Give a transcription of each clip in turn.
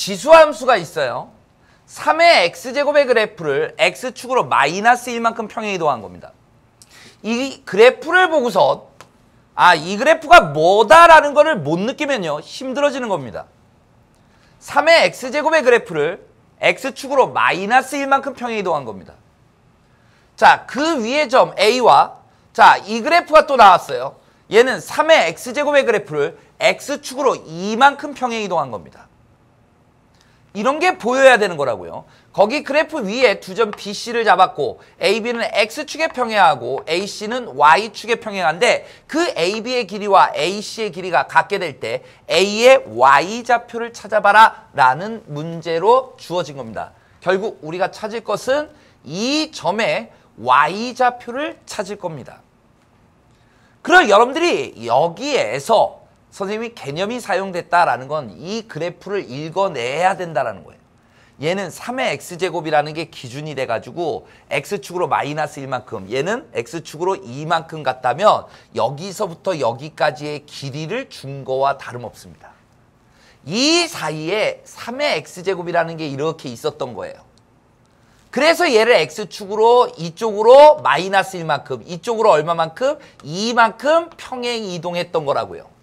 지수함수가 있어요. 3의 x제곱의 그래프를 x축으로 마이너스 1만큼 평행 이동한 겁니다. 이 그래프를 보고서 이 그래프가 뭐다라는 거를 못 느끼면요 힘들어지는 겁니다. 3의 x제곱의 그래프를 x축으로 마이너스 1만큼 평행 이동한 겁니다. 자, 그 위의 점 A와 이 그래프가 또 나왔어요. 얘는 3의 x제곱의 그래프를 x축으로 2만큼 평행 이동한 겁니다. 이런 게 보여야 되는 거라고요. 거기 그래프 위에 두 점 BC를 잡았고 AB는 X축에 평행하고 AC는 Y축에 평행한데 그 AB의 길이와 AC의 길이가 같게 될 때 A의 Y좌표를 찾아봐라 라는 문제로 주어진 겁니다. 결국 우리가 찾을 것은 이 점의 Y좌표를 찾을 겁니다. 그럼 여러분들이 여기에서 선생님이 개념이 사용됐다라는 건 이 그래프를 읽어내야 된다라는 거예요. 얘는 3의 x제곱이라는 게 기준이 돼가지고 x축으로 마이너스 1만큼, 얘는 x축으로 2만큼 같다면 여기서부터 여기까지의 길이를 준 거와 다름없습니다. 이 사이에 3의 x제곱이라는 게 이렇게 있었던 거예요. 그래서 얘를 x축으로 이쪽으로 마이너스 1만큼, 이쪽으로 얼마만큼? 2만큼 평행 이동했던 거라고요.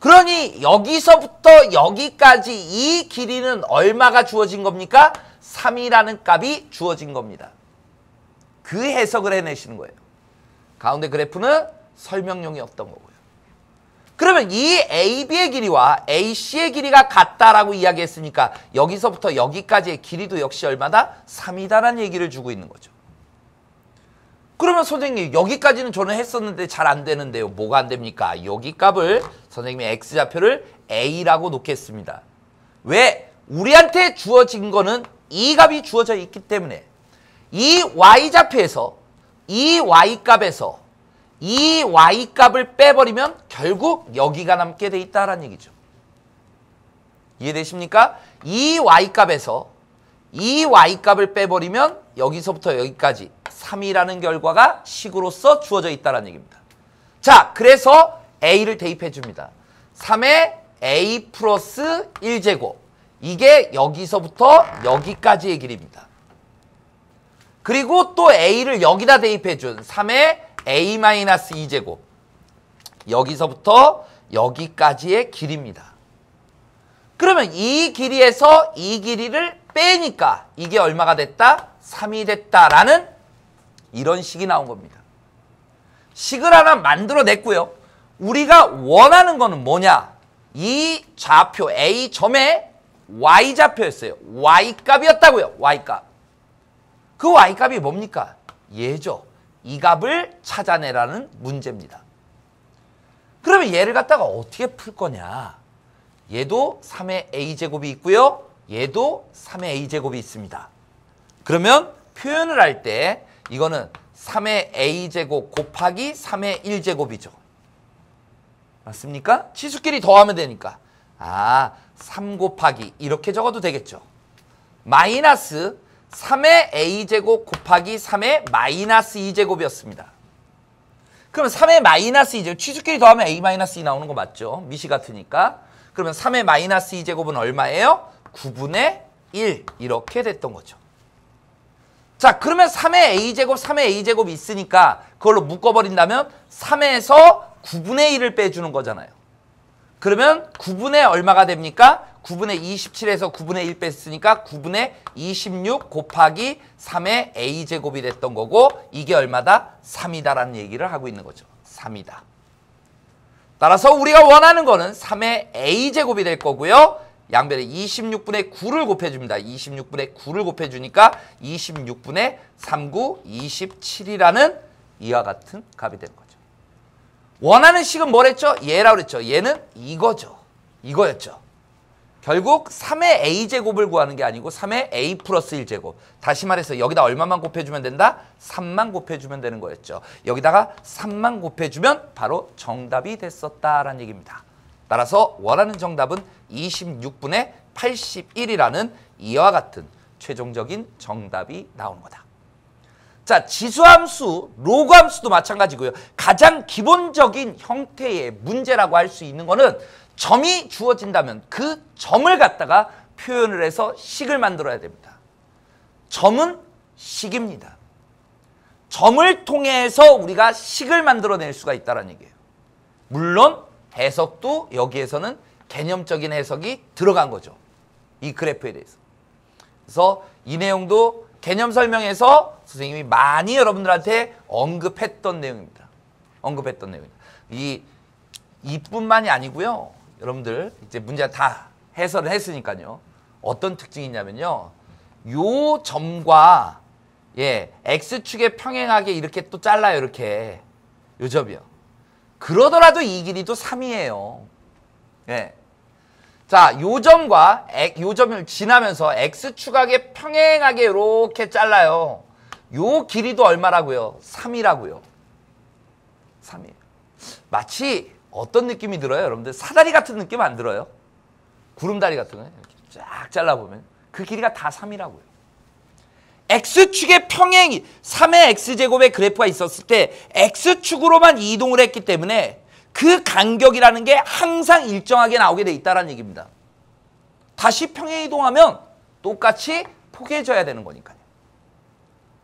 그러니 여기서부터 여기까지 이 길이는 얼마가 주어진 겁니까? 3이라는 값이 주어진 겁니다. 그 해석을 해내시는 거예요. 가운데 그래프는 설명용이었던 거고요. 그러면 이 AB의 길이와 AC의 길이가 같다라고 이야기했으니까 여기서부터 여기까지의 길이도 역시 얼마다? 3이다라는 얘기를 주고 있는 거죠. 그러면 선생님 여기까지는 저는 했었는데 잘 안 되는데요. 뭐가 안 됩니까? 여기 값을 선생님이 x좌표를 a라고 놓겠습니다. 왜? 우리한테 주어진 거는 이 값이 주어져 있기 때문에 이 y좌표에서 이 y값에서 이 y값을 빼버리면 결국 여기가 남게 돼 있다라는 얘기죠. 이해되십니까? 이 y값에서 이 y값을 빼버리면 여기서부터 여기까지 3이라는 결과가 식으로서 주어져 있다는 얘기입니다. 자, 그래서 A를 대입해 줍니다. 3의 A 플러스 1제곱. 이게 여기서부터 여기까지의 길이입니다. 그리고 또 A를 여기다 대입해 준 3의 A 마이너스 2제곱. 여기서부터 여기까지의 길이입니다. 그러면 이 길이에서 이 길이를 빼니까 이게 얼마가 됐다? 3이 됐다라는 이런 식이 나온 겁니다. 식을 하나 만들어냈고요. 우리가 원하는 거는 뭐냐? 이 좌표 A점의 Y좌표였어요. Y값이었다고요. Y값. 그 Y값이 뭡니까? 얘죠. 이 값을 찾아내라는 문제입니다. 그러면 얘를 갖다가 어떻게 풀 거냐? 얘도 3의 A제곱이 있고요. 얘도 3의 A제곱이 있습니다. 그러면 표현을 할 때 이거는 3의 A제곱 곱하기 3의 1제곱이죠. 맞습니까? 치수끼리 더하면 되니까. 3 곱하기 이렇게 적어도 되겠죠. 마이너스 3의 A제곱 곱하기 3의 마이너스 2제곱이었습니다. 그러면 3의 마이너스 2제곱, 치수끼리 더하면 A 마이너스 2 나오는 거 맞죠? 미시 같으니까. 그러면 3의 마이너스 2제곱은 얼마예요? 9분의 1 이렇게 됐던 거죠. 자, 그러면 3의 A제곱, 3의 A제곱이 있으니까 그걸로 묶어버린다면 3에서 9분의 1을 빼주는 거잖아요. 그러면 9분의 얼마가 됩니까? 9분의 27에서 9분의 1 뺐으니까 9분의 26 곱하기 3의 A제곱이 됐던 거고 이게 얼마다? 3이다라는 얘기를 하고 있는 거죠. 3이다. 따라서 우리가 원하는 거는 3의 A제곱이 될 거고요. 양변에 26분의 9를 곱해줍니다. 26분의 9를 곱해주니까 26분의 39, 27이라는 이와 같은 값이 되는 거죠. 원하는 식은 뭐랬죠? 얘라고 그랬죠. 얘는 이거죠. 이거였죠. 결국 3의 A제곱을 구하는 게 아니고 3의 A 플러스 1제곱. 다시 말해서 여기다 얼마만 곱해주면 된다? 3만 곱해주면 되는 거였죠. 여기다가 3만 곱해주면 바로 정답이 됐었다라는 얘기입니다. 따라서 원하는 정답은 26분의 81이라는 이와 같은 최종적인 정답이 나오는 거다. 자, 지수함수, 로그함수도 마찬가지고요. 가장 기본적인 형태의 문제라고 할 수 있는 거는 점이 주어진다면 그 점을 갖다가 표현을 해서 식을 만들어야 됩니다. 점은 식입니다. 점을 통해서 우리가 식을 만들어낼 수가 있다는 얘기예요. 물론 해석도 여기에서는 개념적인 해석이 들어간 거죠. 이 그래프에 대해서. 그래서 이 내용도 개념 설명에서 선생님이 많이 여러분들한테 언급했던 내용입니다. 언급했던 내용입니다. 이뿐만이 아니고요. 여러분들 이제 문제 다 해설을 했으니까요. 어떤 특징이 있냐면요. 요 점과 x축에 평행하게 이렇게 또 잘라요. 이렇게. 요 점이요. 그러더라도 이 길이도 3이에요. 예. 자, 요 점과 요 점을 지나면서 x축하게 평행하게 이렇게 잘라요. 요 길이도 얼마라고요? 3이라고요. 3이에요. 마치 어떤 느낌이 들어요? 여러분들 사다리 같은 느낌 안 들어요? 구름다리 같은 거 이렇게 쫙 잘라보면 그 길이가 다 3이라고요. x축의 평행이 3의 x제곱의 그래프가 있었을 때 x축으로만 이동을 했기 때문에 그 간격이라는 게 항상 일정하게 나오게 돼 있다는 얘기입니다. 다시 평행 이동하면 똑같이 포개져야 되는 거니까요.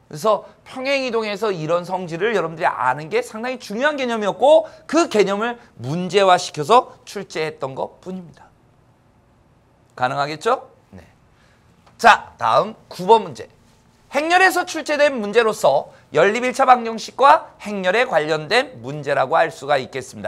그래서 평행 이동에서 이런 성질을 여러분들이 아는 게 상당히 중요한 개념이었고 그 개념을 문제화시켜서 출제했던 것 뿐입니다. 가능하겠죠? 네. 자, 다음 9번 문제. 행렬에서 출제된 문제로서 연립 1차 방정식과 행렬에 관련된 문제라고 할 수가 있겠습니다.